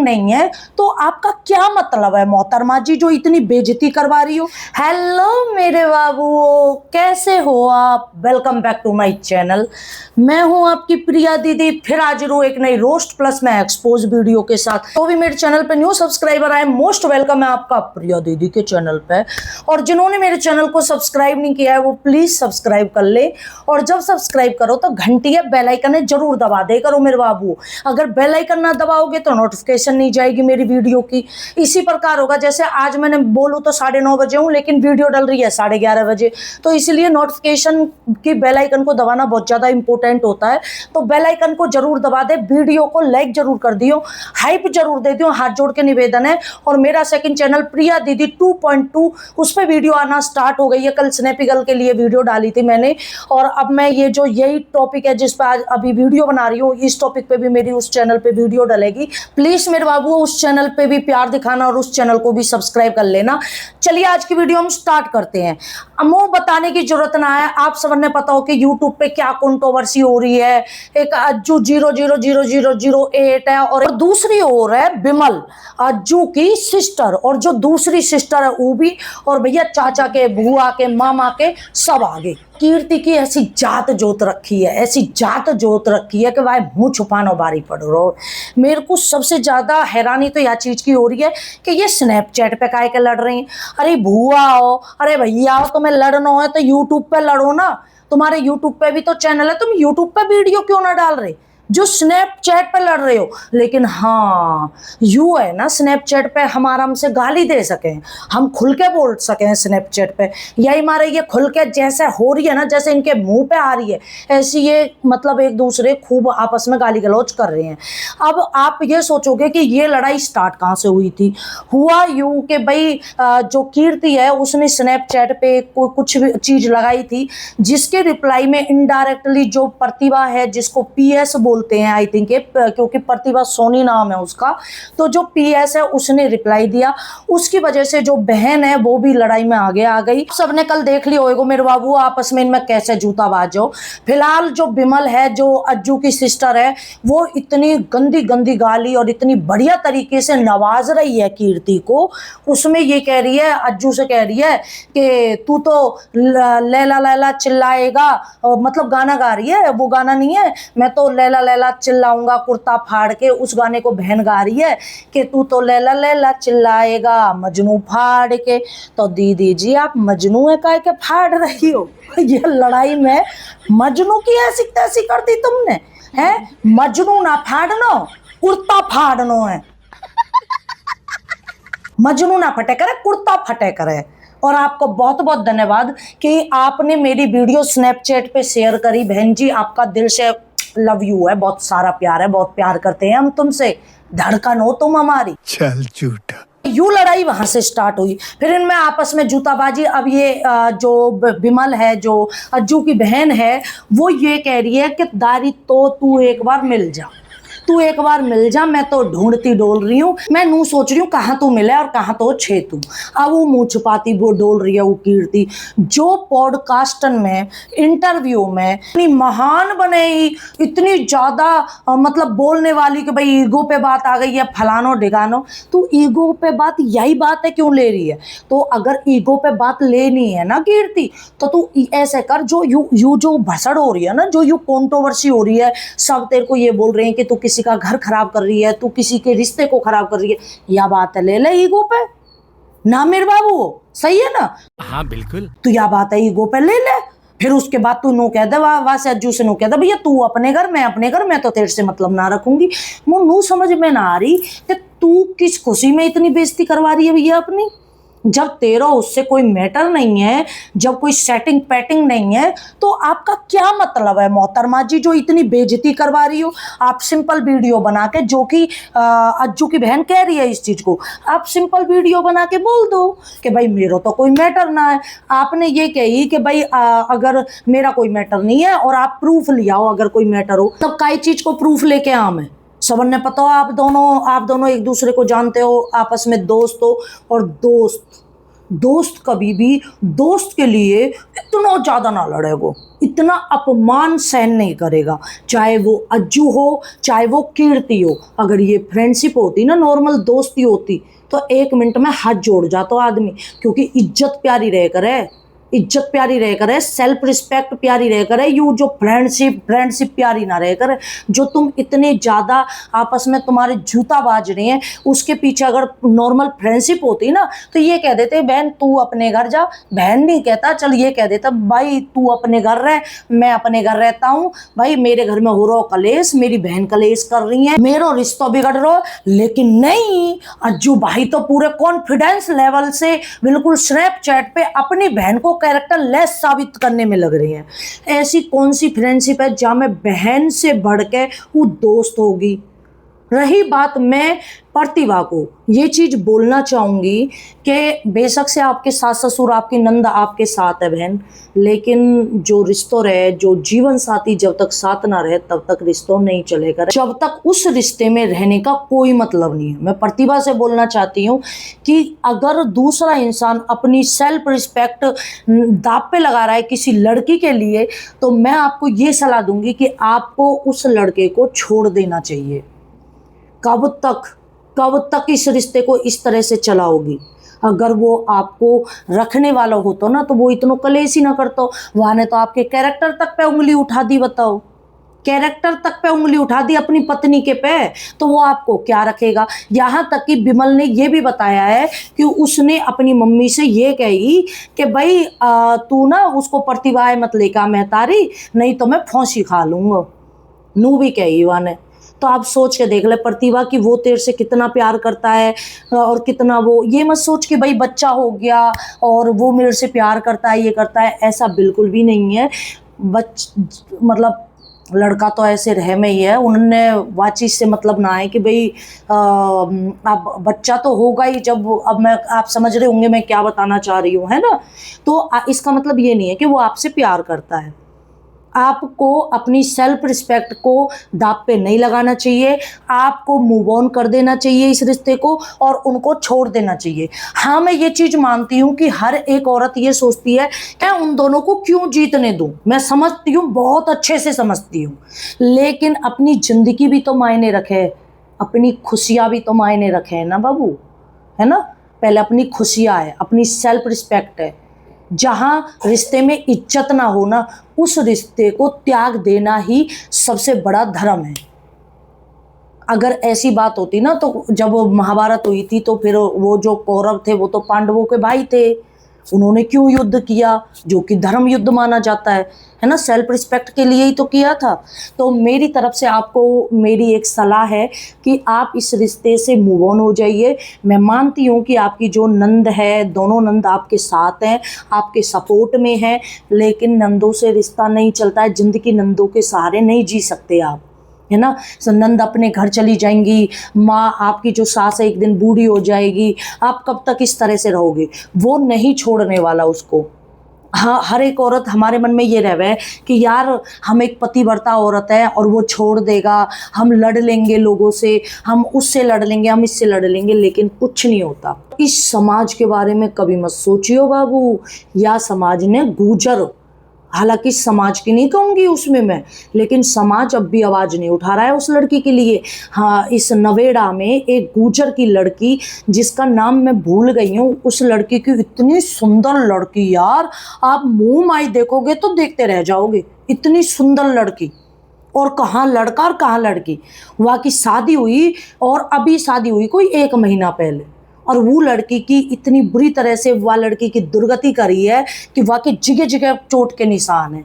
नहीं है तो आपका क्या मतलब है मोहतरमा जी जो इतनी बेइज्जती करवा रही हो। हेलो मेरे बाबूओ, कैसे हो आप? Welcome back to my channel. मैं हूं आपकी प्रिया दीदी, फिर हाजिर हूं एक नई रोस्ट प्लस में एक्सपोज वीडियो के साथ। तो भी मेरे चैनल पे न्यू सब्सक्राइबर आए, मोस्ट वेलकम है आपका प्रिया दीदी के चैनल पे। और जिन्होंने मेरे चैनल को सब्सक्राइब नहीं किया है वो प्लीज सब्सक्राइब कर ले, और जब सब्सक्राइब करो तो घंटी या बेल आइकन है जरूर दबा दे करो मेरे बाबू। अगर बेल आइकन ना दबाओगे तो नोटिफिकेशन नहीं जाएगी मेरी वीडियो की। इसी प्रकार होगा जैसे आज मैंने बोलूं तो 9:30 बजे हूं लेकिन वीडियो डल रही है 11:30 बजे, तो इसलिए नोटिफिकेशन की बेल आइकन को दबाना बहुत ज्यादा इंपॉर्टेंट होता है। तो बेल आइकन को जरूर दबा दे, वीडियो को लाइक जरूर कर दियो, हाइप जरूर दे दियो, हाथ जोड़ के निवेदन है। और मेरा सेकंड चैनल प्रिया दीदी 2.2 उस पर वीडियो आना स्टार्ट हो गई है। कल स्नैपी गर्ल के लिए वीडियो डाली थी मैंने, और अब मैं ये जो यही टॉपिक है जिस पर आज अभी वीडियो बना रही हूँ, इस टॉपिक पे भी मेरी उस चैनल पे वीडियो डलेगी। प्लीज मेरे बाबू उस चैनल पे भी प्यार दिखाना और उस चैनल को भी सब्सक्राइब कर लेना। चलिए आज की वीडियो हम स्टार्ट करते हैं। अमो बताने की जरूरत ना है, आप सबने पता हो कि यूट्यूब पे क्या कंट्रोवर्सी हो रही है। एक अज्जू 0000008 है और दूसरी ओर है बिमल, अज्जू की सिस्टर, और जो दूसरी सिस्टर है वो भी, और भैया चाचा के, बुआ के, मामा के सब आगे। कीर्ति की ऐसी जात जोत रखी है, ऐसी जात जोत रखी है कि भाई मुंह छुपाना बारी पड़ रहा हो। मेरे को सबसे ज्यादा हैरानी तो यह चीज की हो रही है कि ये स्नैपचैट पे काहे के लड़ रही हैं। अरे बुआ हो, अरे भैया हो, तुम्हें लड़ना हो तो यूट्यूब पे लड़ो ना। तुम्हारे यूट्यूब पे भी तो चैनल है, तुम यूट्यूब पे वीडियो क्यों ना डाल रहे जो स्नैपचैट पे लड़ रहे हो। लेकिन हाँ यू है ना, स्नैपचैट पे हम आराम से गाली दे सकें, हम खुल के बोल सकें स्नैपचैट पे। यही मारे ये खुल के जैसे हो रही है ना, जैसे इनके मुंह पे आ रही है, ऐसी ये मतलब एक दूसरे खूब आपस में गाली गलौज कर रहे हैं। अब आप ये सोचोगे कि ये लड़ाई स्टार्ट कहाँ से हुई थी। हुआ यूं कि भाई जो कीर्ति है उसने स्नैपचैट पे कोई कुछ भी चीज लगाई थी, जिसके रिप्लाई में इनडायरेक्टली जो प्रतिभा है, जिसको पीएस बोलते हैं आई थिंक, क्योंकि प्रतिभा सोनी नाम है उसका, तो जो पीएस है उसने रिप्लाई दिया। उसकी वजह से जो बहन है वो भी लड़ाई में आगे आ गई। सबने कल देख लिया होगा मेरे बाबू आपस में इनमें कैसे जूताबाज हो। फिलहाल जो बिमल है, जो अज्जू की सिस्टर है, वो इतनी गंदी गंदी गाली और इतनी बढ़िया तरीके से नवाज रही है कीर्ति को। उसमें ये कह रही है, अज्जू से कह रही है कि तू तो लैला लैला चिल्लाएगा, मतलब गाना गा रही है, वो गाना नहीं है, मैं तो लैला लैला चिल्लाऊंगा कुर्ता फाड़ के, उस गाने को बहन गा रही है कि तू तो लैला लैला चिल्लाएगा मजनू फाड़ के। तो दीदी जी आप मजनू है काहे के फाड़ रही हो? ये लड़ाई में मजनू की ऐसी तैसी कर दी तुमने, है? मजनू ना फाड़नो, कुर्ता फाड़नो है। मजनू ना फटे करे, कुर्ता फटे करे। और आपको बहुत बहुत धन्यवाद कि आपने मेरी वीडियो स्नैपचैट पे शेयर करी। बहन जी आपका दिल से लव यू है, बहुत सारा प्यार है, बहुत प्यार करते हैं हम तुमसे, धड़कन हो तुम हमारी। चल झूठा। यू लड़ाई वहां से स्टार्ट हुई, फिर इनमें आपस में जूताबाजी। अब ये जो बिमल है, जो अज्जू की बहन है, वो ये कह रही है कि दारी तो तू एक बार मिल जा, तू एक बार मिल जा, मैं तो ढूंढती डोल रही हूँ, मैं नू सोच रही हूँ कहाँ तू मिले और कहाँ तो छे तू। अब वो मुंह छुपाती वो डोल रही है वो कीर्ति, जो पॉडकास्टन में इंटरव्यू में इतनी महान बने, इतनी ज्यादा मतलब बोलने वाली कि भाई ईगो पे बात आ गई है, फलानो ढिगानो। तू ईगो पे बात, यही बात है क्यों ले रही है? तो अगर ईगो पे बात लेनी है ना कीर्ति, तो तू ऐसे कर, जो यू जो भसड़ हो रही है ना, जो यू कंट्रोवर्सी हो रही है, सब तेरे को ये बोल रहे हैं कि तू किसी का घर खराब कर रही है, तू किसी के रिश्ते को खराब कर रही है, यह बात है ले ले ईगो पे ना मेरे बाबू, सही है ना? हाँ बिल्कुल। तू यह बात है ईगो पे ले ले। फिर उसके बाद तू नो कह दे, वहां से अज्जू से नो कह दे भैया तू अपने घर, मैं अपने घर, मैं तो तेरे से मतलब ना रखूंगी। मुझे नू समझ में ना आ रही कि तू किस खुशी में इतनी बेइज्जती करवा रही है भैया अपनी। जब तेरा उससे कोई मैटर नहीं है, जब कोई सेटिंग पैटिंग नहीं है, तो आपका क्या मतलब है मोहतरमा जी जो इतनी बेइज्जती करवा रही हो? आप सिंपल वीडियो बना के, जो कि अज्जू की बहन कह रही है इस चीज को, आप सिंपल वीडियो बना के बोल दो कि भाई मेरा तो कोई मैटर ना है। आपने ये कही कि भाई अगर मेरा कोई मैटर नहीं है और आप प्रूफ ले आओ अगर कोई मैटर हो, तब कई चीज को प्रूफ लेके आ मैं सबने पता हो। आप दोनों एक दूसरे को जानते हो, आपस में दोस्त हो, और दोस्त दोस्त कभी भी दोस्त के लिए इतना ज़्यादा ना लड़ेगो, इतना अपमान सहन नहीं करेगा, चाहे वो अज्जू हो चाहे वो कीर्ति हो। अगर ये फ्रेंडशिप होती ना, नॉर्मल दोस्ती होती, तो 1 मिनट में हाथ जोड़ जाता आदमी, क्योंकि इज्जत प्यारी रह करे, इज्जत प्यारी रह करे, सेल्फ रिस्पेक्ट प्यारी रह करे। यू जो फ्रेंडशिप प्यारी ना रह करे, जो तुम इतने ज़्यादा आपस में तुम्हारे जूता बाज रहे हैं, उसके पीछे अगर नॉर्मल फ्रेंडशिप होती ना, तो ये कह देते बहन तू अपने घर जा, बहन नहीं कहता, चल ये कह देता भाई तू अपने घर रह, मैं अपने घर रहता हूँ, भाई मेरे घर में हो रहा कलेश, मेरी बहन कलेश कर रही है, मेरा रिश्ता बिगड़ रहा है। लेकिन नहीं, अज्जू भाई तो पूरे कॉन्फिडेंस लेवल से बिल्कुल स्नैपचैट पे अपनी बहन को कैरेक्टर लेस साबित करने में लग रही हैं। ऐसी कौन सी फ्रेंडशिप है जहाँ में बहन से बढ़ के वो दोस्त होगी। रही बात, मैं प्रतिभा को ये चीज़ बोलना चाहूँगी कि बेशक से आपके सास ससुर आपकी नंद आपके साथ है बहन, लेकिन जो रिश्तों रहे, जो जीवन साथी जब तक साथ ना रहे तब तक रिश्तों नहीं चलेगा, जब तक उस रिश्ते में रहने का कोई मतलब नहीं है। मैं प्रतिभा से बोलना चाहती हूँ कि अगर दूसरा इंसान अपनी सेल्फ रिस्पेक्ट दांव पे लगा रहा है किसी लड़की के लिए, तो मैं आपको ये सलाह दूंगी कि आपको उस लड़के को छोड़ देना चाहिए। कब तक इस रिश्ते को इस तरह से चलाओगी? अगर वो आपको रखने वाला हो तो ना, तो वो इतना कलेश ही ना करता। वहाँ ने तो आपके कैरेक्टर तक पे उंगली उठा दी, बताओ, कैरेक्टर तक पे उंगली उठा दी अपनी पत्नी के पे, तो वो आपको क्या रखेगा। यहाँ तक कि बिमल ने ये भी बताया है कि उसने अपनी मम्मी से ये कही कि भाई तू ना उसको प्रतिभा मत लेकर महतारी, नहीं तो मैं फांसी खा लूँगा, नू भी कही वहाँ ने। तो आप सोच के देख ले प्रतिभा कि वो तेरे से कितना प्यार करता है, और कितना वो, ये मत सोच कि भाई बच्चा हो गया और वो मेरे से प्यार करता है, ये करता है, ऐसा बिल्कुल भी नहीं है। मतलब लड़का तो ऐसे रह में ही है, उन्होंने वाचिस से मतलब ना है कि भाई अब बच्चा तो होगा ही जब, अब मैं, आप समझ रहे होंगे मैं क्या बताना चाह रही हूँ, है ना। तो इसका मतलब ये नहीं है कि वो आपसे प्यार करता है। आपको अपनी सेल्फ रिस्पेक्ट को दांव पे नहीं लगाना चाहिए, आपको मूव ऑन कर देना चाहिए इस रिश्ते को, और उनको छोड़ देना चाहिए। हाँ, मैं ये चीज़ मानती हूँ कि हर एक औरत ये सोचती है कि उन दोनों को क्यों जीतने दूँ, मैं समझती हूँ, बहुत अच्छे से समझती हूँ, लेकिन अपनी ज़िंदगी भी तो मायने रखे, अपनी खुशियाँ भी तो मायने रखे ना बाबू, है ना। पहले अपनी खुशियाँ है, अपनी सेल्फ रिस्पेक्ट है। जहाँ रिश्ते में इज्जत ना हो ना, उस रिश्ते को त्याग देना ही सबसे बड़ा धर्म है। अगर ऐसी बात होती ना, तो जब महाभारत हुई थी तो फिर वो जो कौरव थे वो तो पांडवों के भाई थे, उन्होंने क्यों युद्ध किया, जो कि धर्म युद्ध माना जाता है ना, सेल्फ रिस्पेक्ट के लिए ही तो किया था। तो मेरी तरफ से आपको मेरी एक सलाह है कि आप इस रिश्ते से मूव ऑन हो जाइए। मैं मानती हूँ कि आपकी जो नंद है, दोनों नंद आपके साथ हैं, आपके सपोर्ट में हैं, लेकिन नंदों से रिश्ता नहीं चलता है, ज़िंदगी नंदों के सहारे नहीं जी सकते आप, है ना। नंद अपने घर चली जाएंगी, माँ आपकी जो सास है एक दिन बूढ़ी हो जाएगी, आप कब तक इस तरह से रहोगे। वो नहीं छोड़ने वाला उसको। हाँ, हर एक औरत, हमारे मन में ये रहे कि यार हम एक पतिव्रता औरत है और वो छोड़ देगा, हम लड़ लेंगे लोगों से, हम उससे लड़ लेंगे, हम इससे लड़ लेंगे, लेकिन कुछ नहीं होता। इस समाज के बारे में कभी मत सोचियो बाबू, या समाज ने गुजर, हालांकि समाज की नहीं कहूँगी उसमें मैं, लेकिन समाज अब भी आवाज़ नहीं उठा रहा है उस लड़की के लिए। हाँ, इस नवेड़ा में एक गुजर की लड़की, जिसका नाम मैं भूल गई हूँ, उस लड़की की, इतनी सुंदर लड़की यार, आप मुंह माई देखोगे तो देखते रह जाओगे, इतनी सुंदर लड़की। और कहाँ लड़का और कहाँ लड़की, वहाँ की शादी हुई और अभी शादी हुई कोई 1 महीना पहले, और वो लड़की की इतनी बुरी तरह से वह लड़की की दुर्गति करी है कि वह की जगह जगह चोट के निशान है।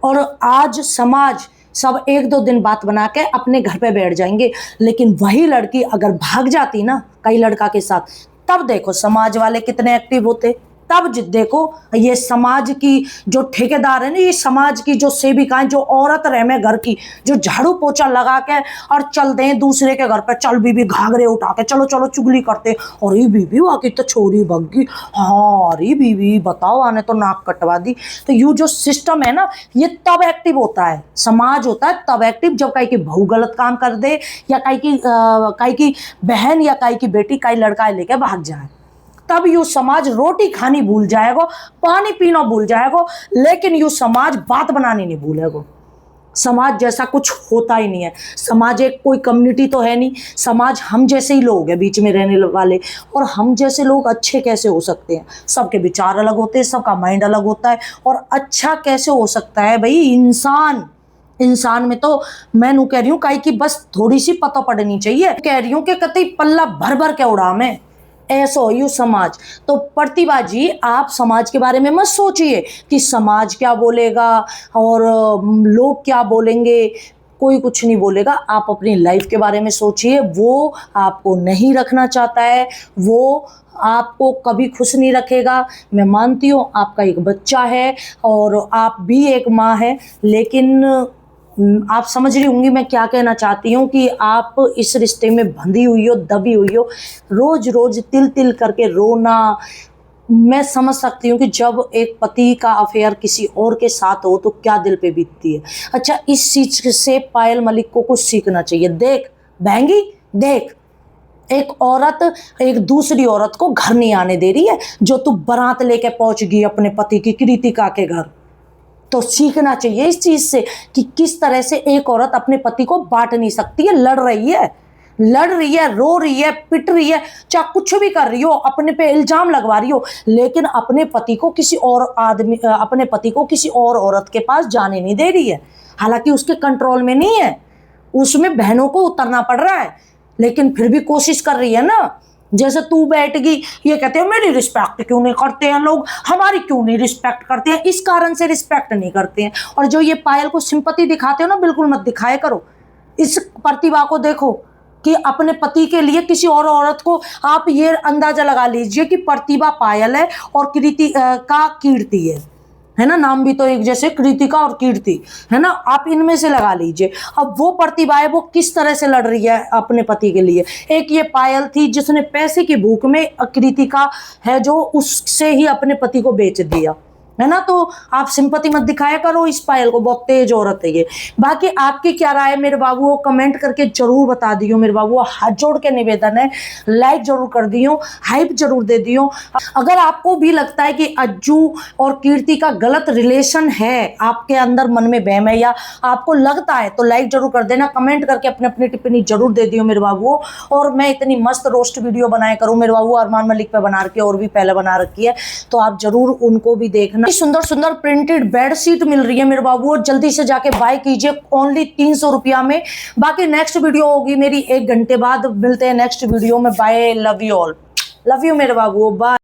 और आज समाज सब 1-2 दिन बात बना के अपने घर पे बैठ जाएंगे, लेकिन वही लड़की अगर भाग जाती ना कई लड़का के साथ, तब देखो समाज वाले कितने एक्टिव होते। तब देखो ये समाज की जो ठेकेदार है ना, ये समाज की जो सेविकाएं, जो औरत रह में घर की, जो झाड़ू पोछा लगा के और चल दें दूसरे के घर पे, चल बीबी घाघरे उठा के चलो चलो चुगली करते, और ये बीबी वाकई तो छोरी भग्गी, हाँ अरे बीबी बताओ आने तो नाक कटवा दी। तो ये जो सिस्टम है ना, ये तब एक्टिव होता है, समाज होता है तब एक्टिव जब कहीं की बहू गलत काम कर दे, या कहीं की बहन या कहीं की बेटी कहीं लड़का लेके भाग जाए, तब यू समाज रोटी खानी भूल जाएगा, पानी पीना भूल जाएगा, लेकिन यू समाज बात बनानी नहीं भूलेगा। समाज जैसा कुछ होता ही नहीं है। समाज एक कोई कम्युनिटी तो है नहीं, समाज हम जैसे ही लोग हैं बीच में रहने वाले। और हम जैसे लोग अच्छे कैसे हो सकते हैं? सबके विचार अलग होते हैं, सबका माइंड अलग होता है। और अच्छा कैसे हो सकता है भाई? इंसान में तो मैं नू कह रही हूँ काई की बस थोड़ी सी पता पड़नी चाहिए। कह रही हूँ कि कतई पल्ला भर भर के उड़ा मैं, ऐसा हो यू समाज। तो प्रतिभा जी, आप समाज के बारे में मत सोचिए कि समाज क्या बोलेगा और लोग क्या बोलेंगे। कोई कुछ नहीं बोलेगा। आप अपनी लाइफ के बारे में सोचिए। वो आपको नहीं रखना चाहता है, वो आपको कभी खुश नहीं रखेगा। मैं मानती हूँ आपका एक बच्चा है और आप भी एक माँ है, लेकिन आप समझ रही होंगी मैं क्या कहना चाहती हूँ कि आप इस रिश्ते में बंधी हुई हो, दबी हुई हो, रोज रोज तिल तिल करके रोना। मैं समझ सकती हूँ कि जब एक पति का अफेयर किसी और के साथ हो तो क्या दिल पे बीतती है। अच्छा, इस चीज से पायल मलिक को कुछ सीखना चाहिए। देख बहंगी, देख, एक औरत एक दूसरी औरत को घर नहीं आने दे रही है, जो तू बारात लेके पहुंच गई अपने पति की कृतिका के घर। तो सीखना चाहिए इस चीज से कि किस तरह से एक औरत अपने पति को बांट नहीं सकती है। लड़ रही है, रो रही है, पिट रही है, चाहे कुछ भी कर रही हो, अपने पे इल्जाम लगवा रही हो, लेकिन अपने पति को किसी और औरत के पास जाने नहीं दे रही है। हालांकि उसके कंट्रोल में नहीं है, उसमें बहनों को उतरना पड़ रहा है, लेकिन फिर भी कोशिश कर रही है ना। जैसे तू बैठ गई, ये कहते हैं मेरी रिस्पेक्ट क्यों नहीं करते हैं लोग, हमारी क्यों नहीं रिस्पेक्ट करते हैं। इस कारण से रिस्पेक्ट नहीं करते हैं। और जो ये पायल को सिंपैथी दिखाते हो ना, बिल्कुल मत दिखाया करो। इस प्रतिभा को देखो कि अपने पति के लिए किसी और औरत को, आप ये अंदाजा लगा लीजिए कि प्रतिभा पायल है और कृति का कीर्ति है ना, नाम भी तो एक जैसे, कृतिका और कीर्ति, है ना। आप इनमें से लगा लीजिए। अब वो प्रतिभा है, वो किस तरह से लड़ रही है अपने पति के लिए। एक ये पायल थी जिसने पैसे की भूख में, कृतिका है जो उससे ही अपने पति को बेच दिया, है ना। तो आप सिंपैथी मत दिखाया करो इस पायल को, बहुत तेज औरत है ये। बाकी आपकी क्या राय है मेरे बाबू, वो कमेंट करके जरूर बता दियो मेरे बाबू। हाथ जोड़ के निवेदन है, लाइक जरूर कर दियो, हाइप जरूर दे दियो। अगर आपको भी लगता है कि अज्जू और कीर्ति का गलत रिलेशन है, आपके अंदर मन में बहम है या आपको लगता है, तो लाइक जरूर कर देना, कमेंट करके अपनी अपनी टिप्पणी जरूर दे दियो मेरे बाबू। और मैं इतनी मस्त रोस्ट वीडियो बनाया करूँ मेरे बाबू, अरमान मलिक पे बना रखी है और भी पहले बना रखी है, तो आप जरूर उनको भी देखना। सुंदर सुंदर प्रिंटेड बेडशीट मिल रही है मेरे बाबू, और जल्दी से जाके बाय कीजिए ओनली 300 रुपया में। बाकी नेक्स्ट वीडियो होगी मेरी 1 घंटे बाद। मिलते हैं नेक्स्ट वीडियो में। Bye, love you all, love you मेरे बाबू, बाय।